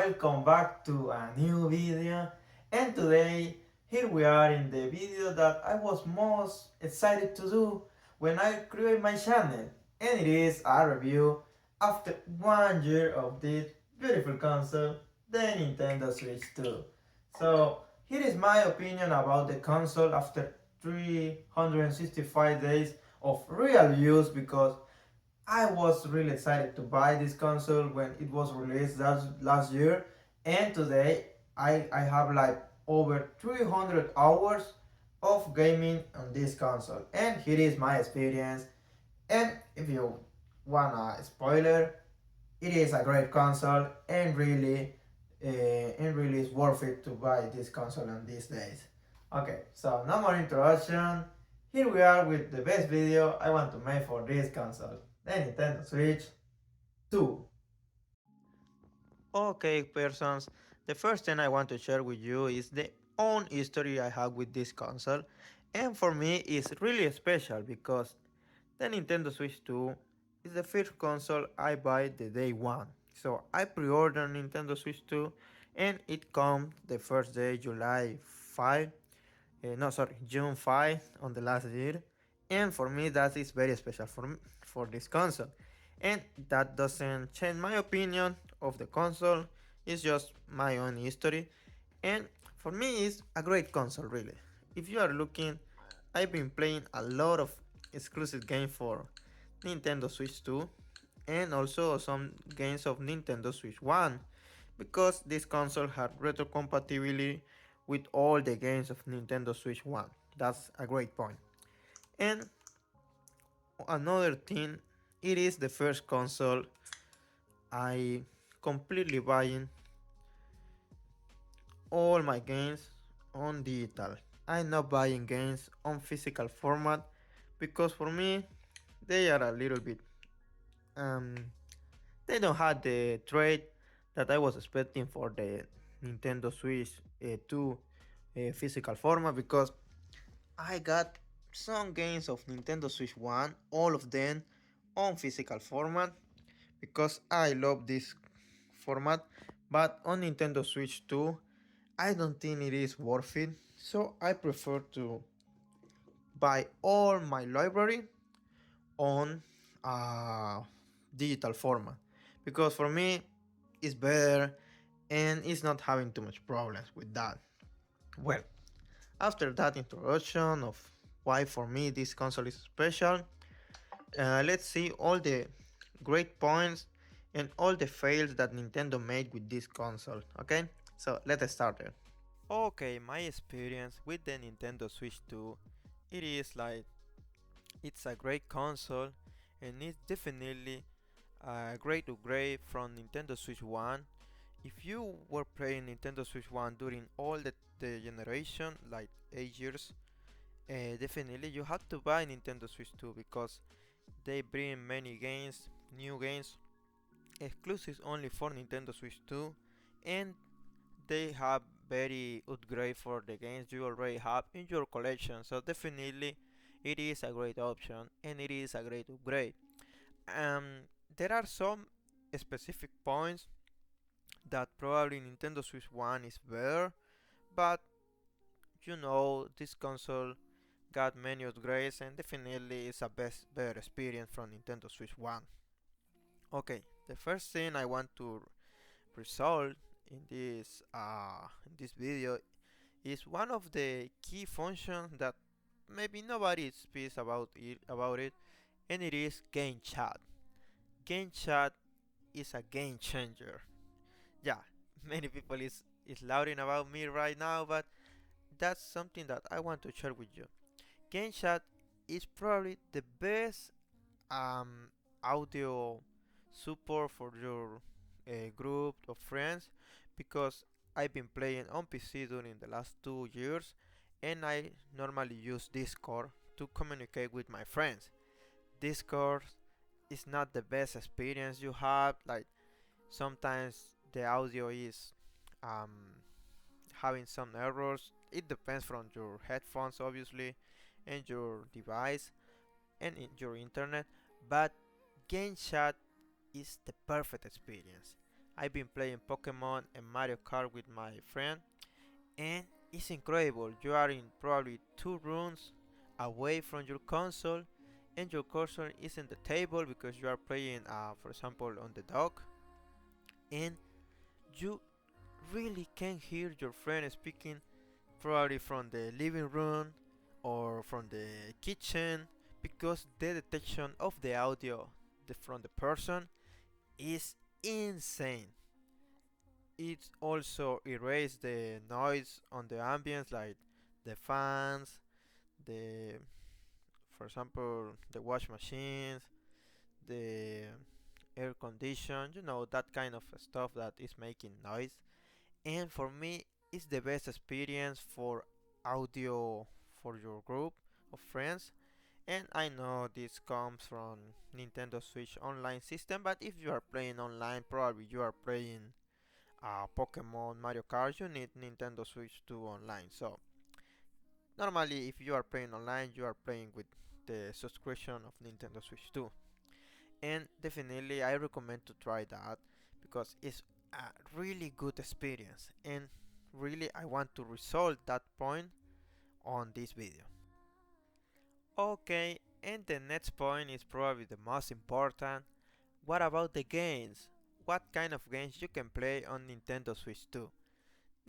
welcome back to a new video. And today here we are in the video that I was most excited to do when I create my channel, and it is a review after 1 year of this beautiful console, the Nintendo Switch 2. So here is my opinion about the console after 365 days of real use, because I was really excited to buy this console when it was released last year, and today I have like over 300 hours of gaming on this console, and here is my experience. And if you wanna spoiler, it is a great console, and really is worth it to buy this console on these days. Okay, so no more introduction. Here we are with the best video I want to make for this console, the Nintendo Switch 2. Okay, persons, the first thing I want to share with you is the own history I have with this console, and for me it's really special because the Nintendo Switch 2 is the first console I buy the day one. So I pre-ordered Nintendo Switch 2 and it comes the first day, July 5, no sorry, June 5 on the last year. And for me that is very special for this console. And that doesn't change my opinion of the console, it's just my own history. And for me it's a great console really. If you are looking, I've been playing a lot of exclusive games for Nintendo Switch 2 and also some games of Nintendo Switch 1, because this console had retro compatibility with all the games of Nintendo Switch 1. That's a great point. And another thing, it is the first console I completely buying all my games on digital. I'm not buying games on physical format because for me they are a little bit um they don't have the trade that I was expecting for the Nintendo Switch 2 physical format, because I got some games of Nintendo Switch 1, all of them on physical format because I love this format, but on Nintendo Switch 2 I don't think it is worth it, so I prefer to buy all my library on digital format, because for me it's better and it's not having too much problems with that. Well, after that introduction of why for me this console is special, let's see all the great points and all the fails that Nintendo made with this console. Okay, so let's start it. Okay, my experience with the Nintendo Switch 2, it is like it's a great console and it's definitely a great upgrade from Nintendo Switch 1. If you were playing Nintendo Switch 1 during all the generation, like 8 years, definitely you have to buy Nintendo Switch 2 because they bring many games, new games, exclusives only for Nintendo Switch 2, and they have very upgrade for the games you already have in your collection. So definitely it is a great option and it is a great upgrade. Um, there are some specific points that probably Nintendo Switch 1 is better, but this console got many upgrades and definitely it's a better experience from Nintendo Switch 1. Okay, the first thing I want to resolve in this video is one of the key functions that maybe nobody speaks about it, and it is game chat. Game chat is a game changer. Yeah, many people is louding about me right now, but that's something that I want to share with you. Game chat is probably the best um, audio support for your group of friends, because I've been playing on PC during the last 2 years and I normally use Discord to communicate with my friends. Discord is not the best experience you have, like sometimes the audio is um, having some errors. It depends from your headphones obviously and your device and your internet, but game chat is the perfect experience. I've been playing Pokemon and Mario Kart with my friend, and it's incredible. You are in probably 2 rooms away from your console, and your cursor is in the table because you are playing, for example, on the dock, and you really can hear your friend speaking probably from the living room or from the kitchen because the detection of the audio from the person is insane. It also erases the noise on the ambience, like the fans, the for example the wash machines, the air condition, that kind of stuff that is making noise. And for me, it's the best experience for audio for your group of friends. And I know this comes from Nintendo Switch online system, but if you are playing online, probably you are playing Pokemon, Mario Kart, you need Nintendo Switch 2 online. So normally, if you are playing online, you are playing with the subscription of Nintendo Switch 2. And definitely, I recommend to try that because it's a really good experience. And really, I want to resolve that point on this video. Okay, and the next point is probably the most important. What about the games? What kind of games you can play on Nintendo Switch 2?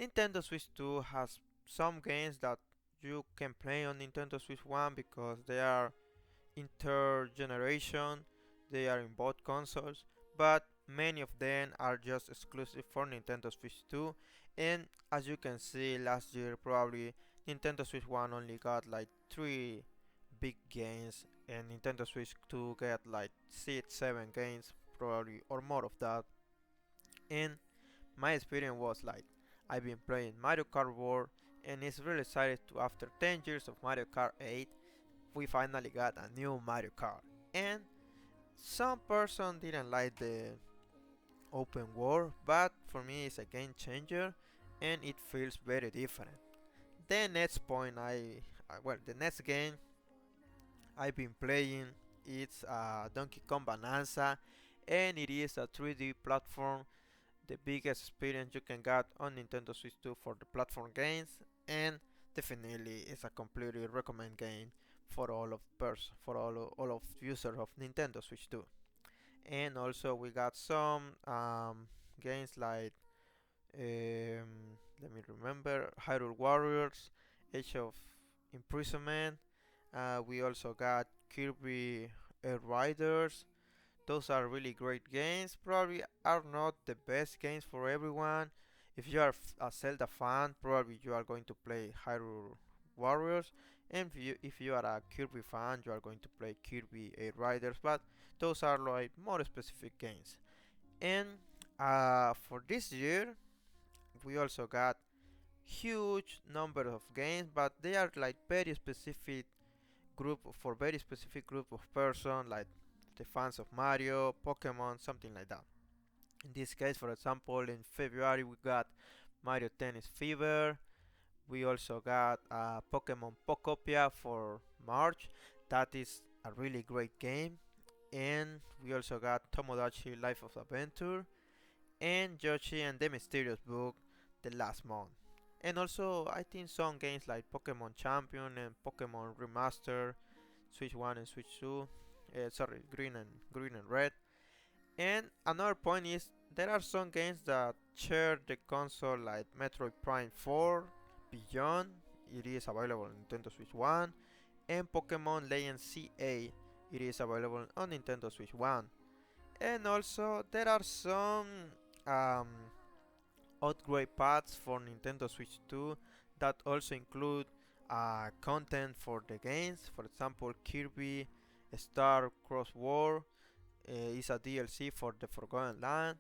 Nintendo Switch 2 has some games that you can play on Nintendo Switch 1 because they are intergeneration, they are in both consoles, but many of them are just exclusive for Nintendo Switch 2. And as you can see, last year probably Nintendo Switch 1 only got like 3 big games, and Nintendo Switch 2 get like 6, 7 games probably or more of that. And my experience was like I've been playing Mario Kart World, and it's really excited to after 10 years of Mario Kart 8 we finally got a new Mario Kart. And some person didn't like the open world, but for me it's a game changer and it feels very different. The next point the next game I've been playing it's Donkey Kong Bonanza, and it is a 3D platform, the biggest experience you can get on Nintendo Switch 2 for the platform games, and definitely it's a completely recommend game for all of users of Nintendo Switch 2. And also we got some games like let me remember, Hyrule Warriors, Age of Imprisonment. We also got Kirby Air Riders. Those are really great games. Probably are not the best games for everyone. If you are a Zelda fan, probably you are going to play Hyrule Warriors. And if you are a Kirby fan, you are going to play Kirby Air Riders. But those are like more specific games. And for this year, we also got huge number of games, but they are like very specific group of person, like the fans of Mario, Pokemon, something like that. In this case, for example, in February we got Mario Tennis Fever. We also got Pokemon Pokopia for March. That is a really great game. And we also got Tomodachi Life of Adventure and Yoshi and the Mysterious Book the last month. And also, I think some games like Pokemon Champion and Pokemon Remaster, Switch 1 and Switch 2, sorry, Green and Red. And another point is there are some games that share the console like Metroid Prime 4 Beyond. It is available on Nintendo Switch 1, and Pokemon Legends CA. It is available on Nintendo Switch 1. And also there are some um, upgrade paths for Nintendo Switch 2 that also include content for the games. For example, Kirby Star Cross War is a DLC for the Forgotten Land,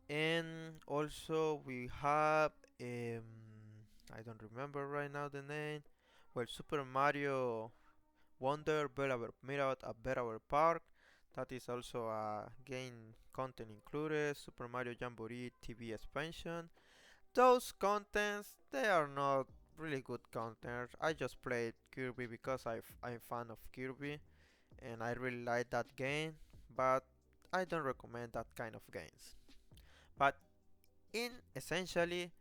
and also we have I don't remember right now the name. Well, Super Mario Wonder Miracle Park. That is also a game content included. Super Mario Jamboree TV expansion. Those contents, they are not really good contents. I just played Kirby because I'm fan of Kirby and I really like that game, but I don't recommend that kind of games. But In essentially,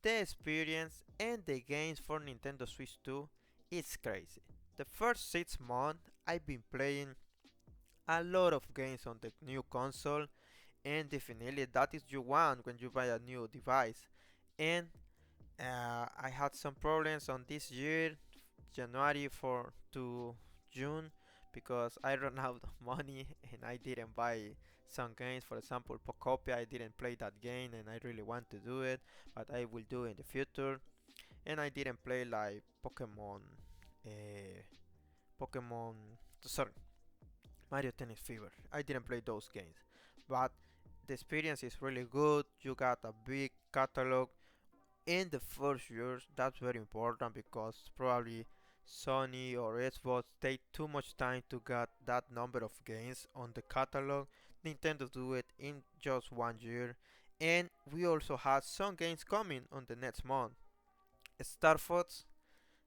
the experience and the games for Nintendo Switch 2 is crazy. The first 6 months I've been playing a lot of games on the new console, and definitely that is you want when you buy a new device. And I had some problems on this year, January for to June, because I ran out of money and I didn't buy some games. For example, Pocopia, I didn't play that game and I really want to do it, but I will do it in the future. And I didn't play like uh, Pokemon, sorry, Mario Tennis Fever. I didn't play those games, but the experience is really good. You got a big catalog in the first years. That's very important because probably Sony or Xbox take too much time to get that number of games on the catalog. Nintendo do it in just 1 year, and we also had some games coming on the next month. Star Fox,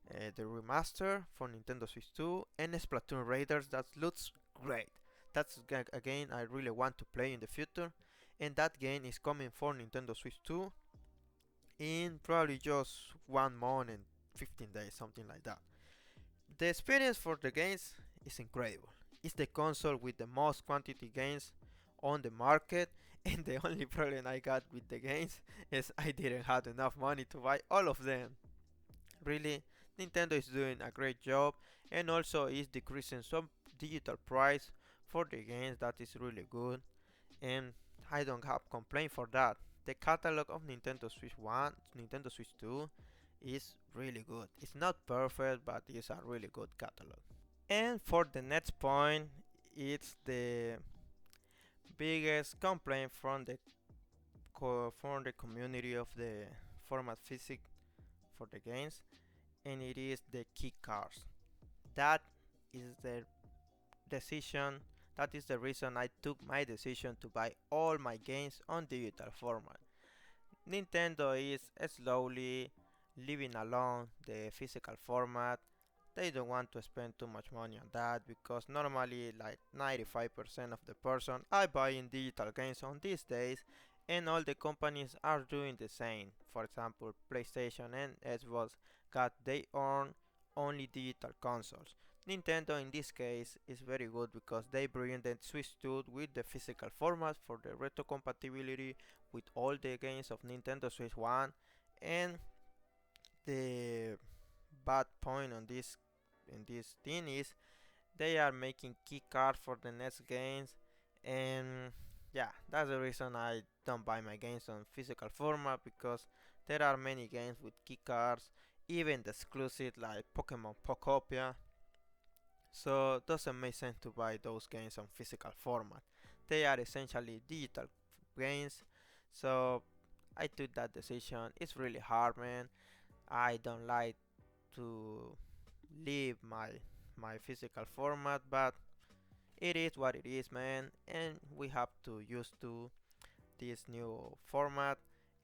the remaster for Nintendo Switch 2, and Splatoon Raiders. That looks great. That's a game I really want to play in the future, and that game is coming for Nintendo Switch 2 in probably just 1 month and 15 days, something like that. The experience for the games is incredible. It's the console with the most quantity games on the market, and the only problem I got with the games is I didn't have enough money to buy all of them. Really, Nintendo is doing a great job, and also is decreasing some digital price for the games. That is really good, and I don't have complaint for that. The catalog of Nintendo Switch 1, Nintendo Switch 2 is really good. It's not perfect, but it's a really good catalog. And for the next point, it's the biggest complaint from the community of the format physics for the games, and it is the key cards. That is the decision. That is the reason I took my decision to buy all my games on digital format. Nintendo is slowly leaving alone the physical format. They don't want to spend too much money on that because normally like 95% of the person are buying digital games on these days, and all the companies are doing the same. For example, PlayStation and Xbox got their own only digital consoles. Nintendo in this case is very good because they bring the Switch 2 with the physical format for the retro compatibility with all the games of Nintendo Switch 1. And the bad point on this in this thing is they are making key cards for the next games, and yeah, that's the reason I don't buy my games on physical format, because there are many games with key cards, even the exclusive like Pokemon Pocopia. So it doesn't make sense to buy those games on physical format. They are essentially digital games. So I took that decision. It's really hard, man. I don't like to leave my physical format, but it is what it is, man, and we have to used to this new format.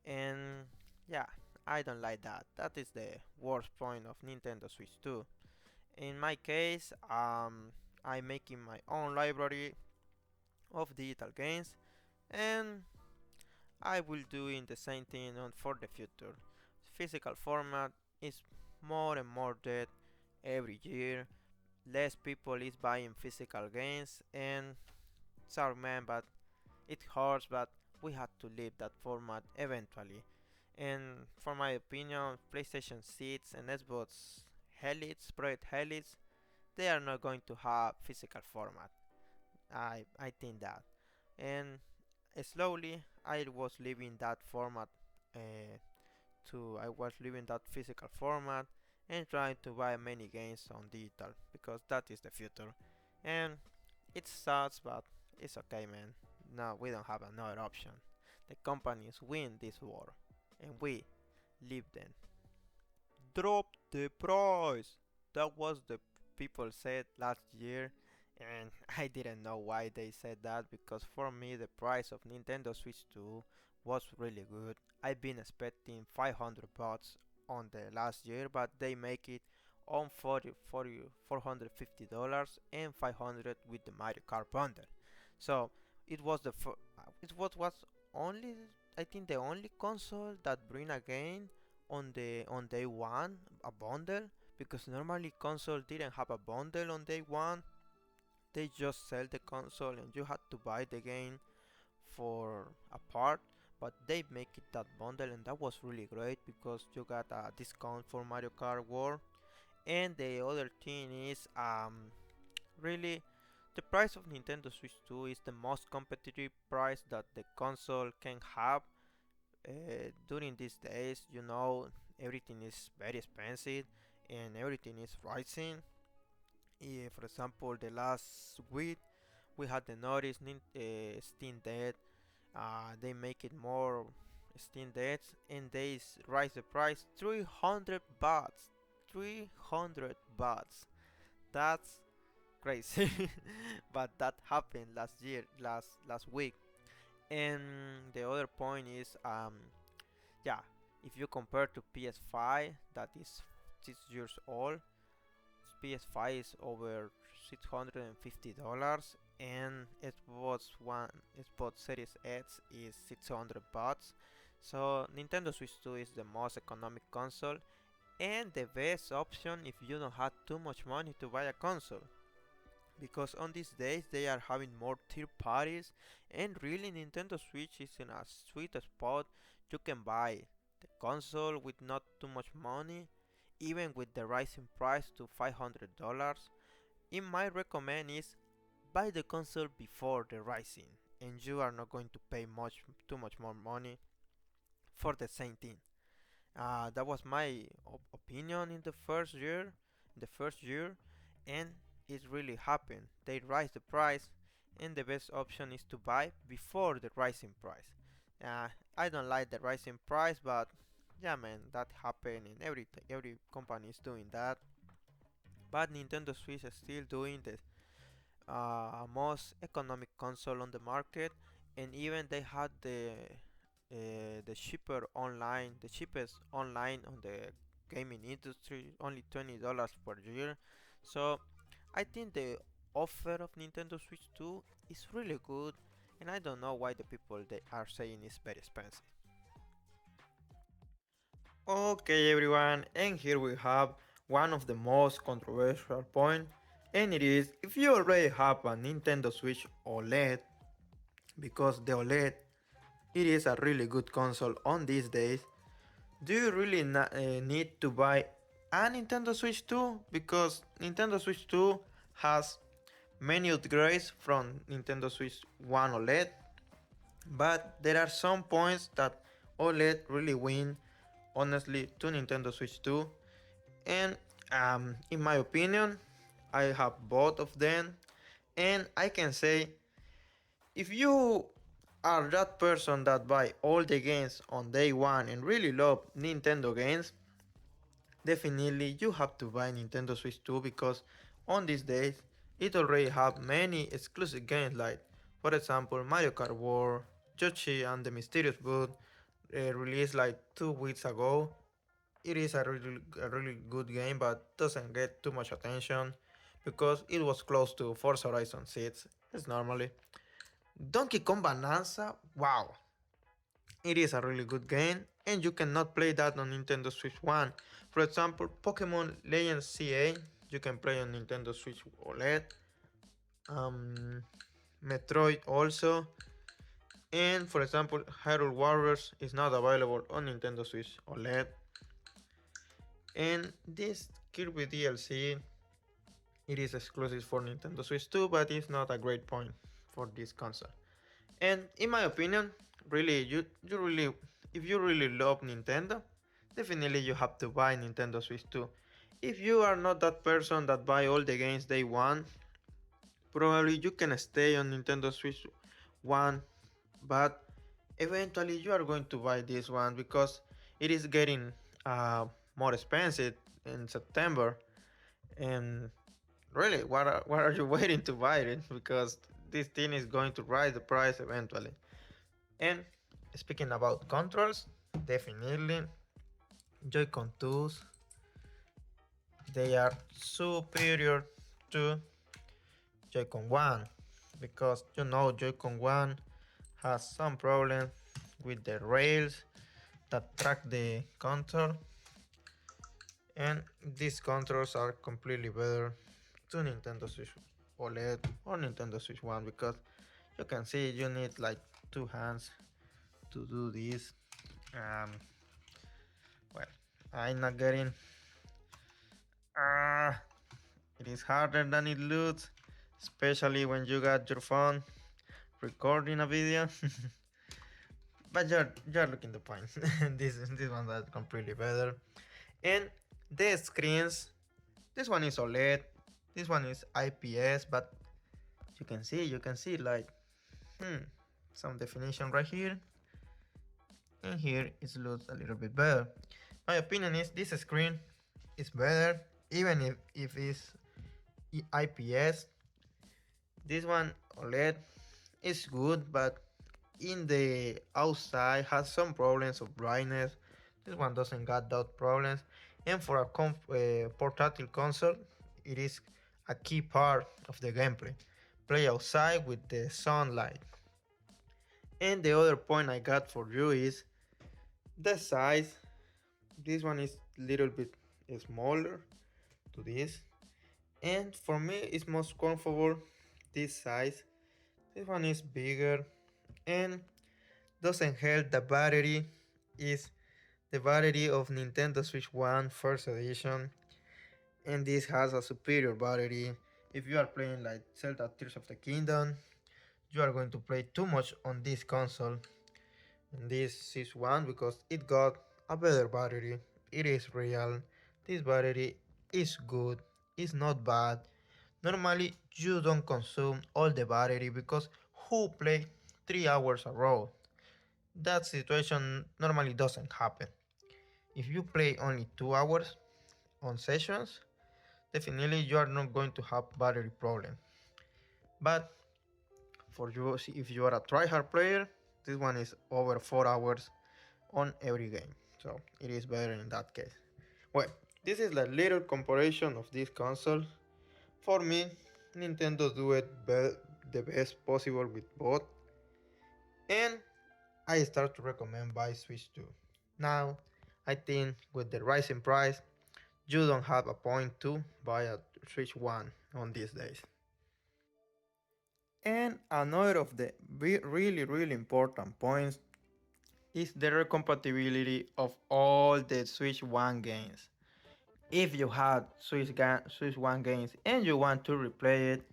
And yeah, I don't like that. That is the worst point of Nintendo Switch 2. In my case, I'm making my own library of digital games, and I will do in the same thing on for the future. Physical format is more and more dead every year. Less people is buying physical games, and sorry man, but it hurts, but we had to leave that format eventually. And for my opinion, PlayStation 6 and Xbox Helix, Project Helix, they are not going to have physical format. I think that. And slowly I was leaving that format uh, I was leaving that physical format and trying to buy many games on digital because that is the future. And it sucks, but it's okay, man. Now we don't have another option. The companies win this war, and we leave them. Drop the price. That was the people said last year, and I didn't know why they said that, because for me the price of Nintendo Switch 2 was really good. I've been expecting 500 bucks on the last year, but they make it on 450 dollars and 500 with the Mario Kart bundle. So it was the it was only I think the only console that bring a game on day one a bundle, because normally console didn't have a bundle on day one. They just sell the console and you had to buy the game for a part, but they make it that bundle, and that was really great because you got a discount for Mario Kart World. And the other thing is really the price of Nintendo Switch 2 is the most competitive price that the console can have during these days. Everything is very expensive and everything is rising. For example, the last week we had the notice Steam Dead. They make it more Steam Deads and they rise the price 300 bahts. 300 bahts. That's crazy. But that happened last week. And the other point is yeah, if you compare to PS5 that is 6 years old, PS5 is over $650 and Xbox Series X is 600 bucks. So Nintendo Switch 2 is the most economic console and the best option if you don't have too much money to buy a console, because on these days they are having more third parties, and really Nintendo Switch is in a sweet spot. You can buy the console with not too much money, even with the rising price to $500. In my recommend is buy the console before the rising, and you are not going to pay too much more money for the same thing. That was my opinion in the first year, and it really happened. They rise the price, and the best option is to buy before the rising price. Uh, I don't like the rising price, but yeah, man, that happened, and every company is doing that. But Nintendo Switch is still doing the most economic console on the market, and even they had the cheapest online on the gaming industry, only $20 per year. So I think the offer of Nintendo Switch 2 is really good, and I don't know why the people they are saying it's very expensive. Okay, everyone, and here we have one of the most controversial points, and it is if you already have a Nintendo Switch OLED, because the OLED it is a really good console on these days. Do you really need to buy a Nintendo Switch 2? Because Nintendo Switch 2 has many upgrades from Nintendo Switch 1 OLED, but there are some points that OLED really win, honestly, to Nintendo Switch 2. And in my opinion, I have both of them, and I can say if you are that person that buy all the games on day one and really love Nintendo games, definitely you have to buy Nintendo Switch 2, because on these days it already have many exclusive games like, for example, Mario Kart World, Yoshi and the Mysterious Wood, released like 2 weeks ago. It is a really good game, but doesn't get too much attention because it was close to Forza Horizon 6. It's normally Donkey Kong Bonanza. Wow, it is a really good game, and you cannot play that on Nintendo Switch 1. For example, Pokemon Legends CA, you can play on Nintendo Switch OLED. Um, Metroid also. And for example, Hyrule Warriors is not available on Nintendo Switch OLED. And this Kirby DLC, it is exclusive for Nintendo Switch 2, but it's not a great point for this console. And in my opinion, really, you really, if you really love Nintendo, definitely you have to buy Nintendo Switch 2. If you are not that person that buy all the games they want, probably you can stay on Nintendo Switch 1, but eventually you are going to buy this one because it is getting more expensive in September. And really, what are you waiting to buy it? Because this thing is going to rise the price eventually. And speaking about controls, definitely Joy-Con 2s, they are superior to Joy-Con 1, because Joy-Con 1 has some problems with the rails that track the control, and these controls are completely better to Nintendo Switch OLED or Nintendo Switch One, because you can see you need like two hands to do this. um well, I'm not getting uh it is harder than it looks, especially when you got your phone recording a video. But you're looking the point. This one is completely better. And the screens, this one is OLED, this one is IPS, but you can see like some definition right here, and here it looks a little bit better. My opinion is this screen is better, even if it's IPS. This one OLED is good, but in the outside has some problems of brightness. This one doesn't got that problems, and for a portable console, it is a key part of the gameplay. Play outside with the sunlight. And the other point I got for you is the size. This one is little bit smaller to this, and for me it's most comfortable this size. This one is bigger and doesn't help the battery. Is the battery of Nintendo Switch 1 first edition, and this has a superior battery. If you are playing like Zelda Tears of the Kingdom, you are going to play too much on this console. And this is one because it got a better battery. It is real. This battery is good. It's not bad. Normally you don't consume all the battery because who play 3 hours a row? That situation normally doesn't happen. If you play only 2 hours on sessions, definitely you are not going to have battery problem. But for you, if you are a tryhard player, this one is over 4 hours on every game, so it is better in that case. Well, this is a little comparison of this console. For me, Nintendo do it the best possible with both, and I start to recommend buy Switch 2. Now, I think with the rising price, you don't have a point to buy a Switch 1 on these days. And another of the really important points is the recompatibility of all the Switch 1 games. If you had Switch 1 games and you want to replay it,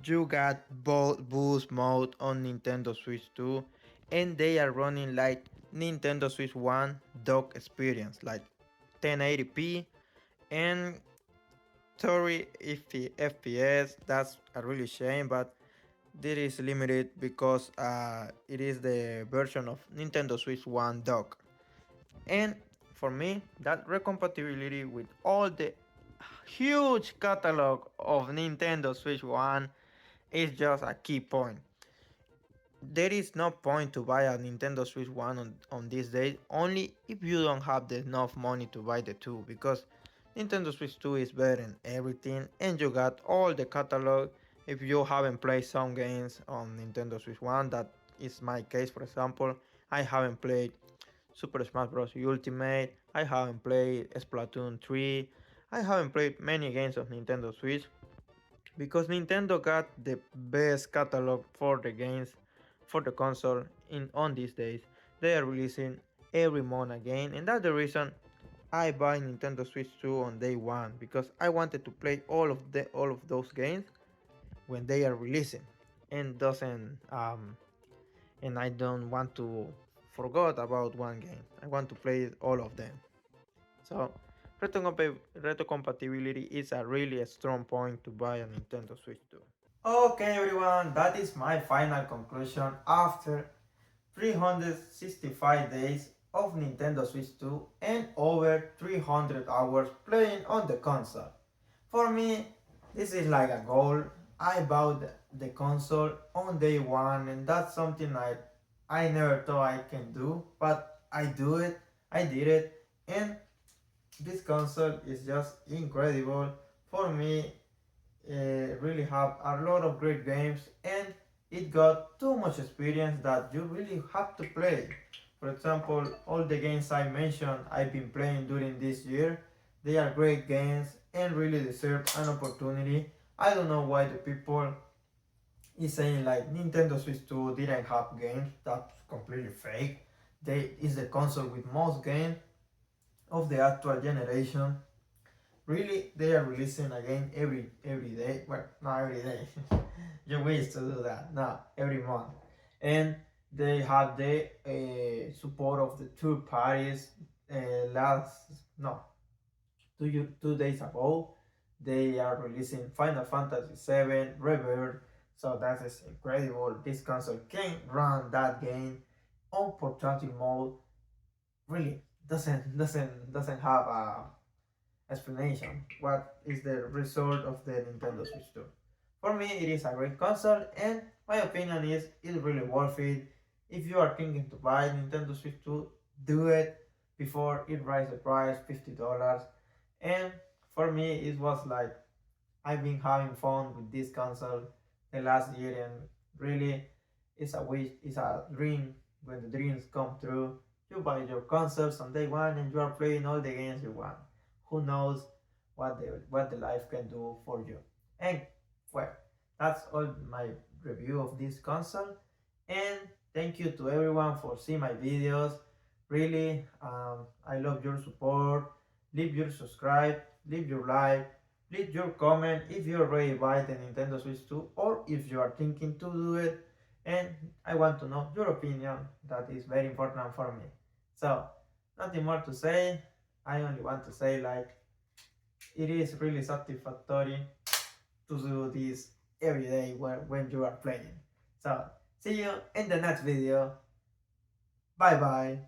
you got both boost mode on Nintendo Switch 2, and they are running like Nintendo Switch 1 dock experience, like 1080p and 30 FPS. That's a really shame, but this is limited because it is the version of Nintendo Switch 1 dock. And for me, that recompatibility with all the huge catalog of Nintendo Switch 1 is just a key point. There is no point to buy a Nintendo Switch 1 on these days, only if you don't have enough money to buy the 2, because Nintendo Switch 2 is better in everything and you got all the catalog. If you haven't played some games on Nintendo Switch 1, that is my case. For example, I haven't played Super Smash Bros. Ultimate, I haven't played Splatoon 3, I haven't played many games of Nintendo Switch, because Nintendo got the best catalog for the games for the console in on these days. They are releasing every month again, and that's the reason I buy Nintendo Switch 2 on day one, because I wanted to play all of those games when they are releasing, and doesn't and I don't want to forget about one game. I want to play all of them. So retrocompatibility is a really strong point to buy a Nintendo Switch 2. Okay, everyone, that is my final conclusion after 365 days of Nintendo Switch 2 and over 300 hours playing on the console. For me, this is like a goal. I bought the console on day one, and that's something I never thought I can do, but I do it. I did it, and this console is just incredible for me. Really have a lot of great games, and it got too much experience that you really have to play. For example, all the games I mentioned I've been playing during this year, they are great games and really deserve an opportunity. I don't know why the people is saying like Nintendo Switch 2 didn't have games. That's completely fake. They is the console with most games of the actual generation. Really, they are releasing a game every day. Well, not every day. You wish to do that. No, every month. And they have the support of the third parties. Last no 2 days ago, they are releasing Final Fantasy VII Rebirth. So that is incredible. This console can run that game on portable mode. Really doesn't have a explanation. What is the result of the Nintendo Switch 2? For me, it is a great console, and my opinion is it's really worth it. If you are thinking to buy Nintendo Switch 2, do it before it rises the price $50. And for me, it was like I've been having fun with this console the last year, and really, it's a wish, it's a dream. When the dreams come true, you buy your consoles on day one, and you are playing all the games you want. Who knows what the life can do for you? And well, that's all my review of this console. And thank you to everyone for seeing my videos. Really, I love your support. Leave your subscribe, leave your like, leave your comment if you already buy the Nintendo Switch 2 or if you are thinking to do it. And I want to know your opinion. That is very important for me. So, nothing more to say. I only want to say like it is really satisfactory to do this every day when you are playing. So, see you in the next video. Bye bye.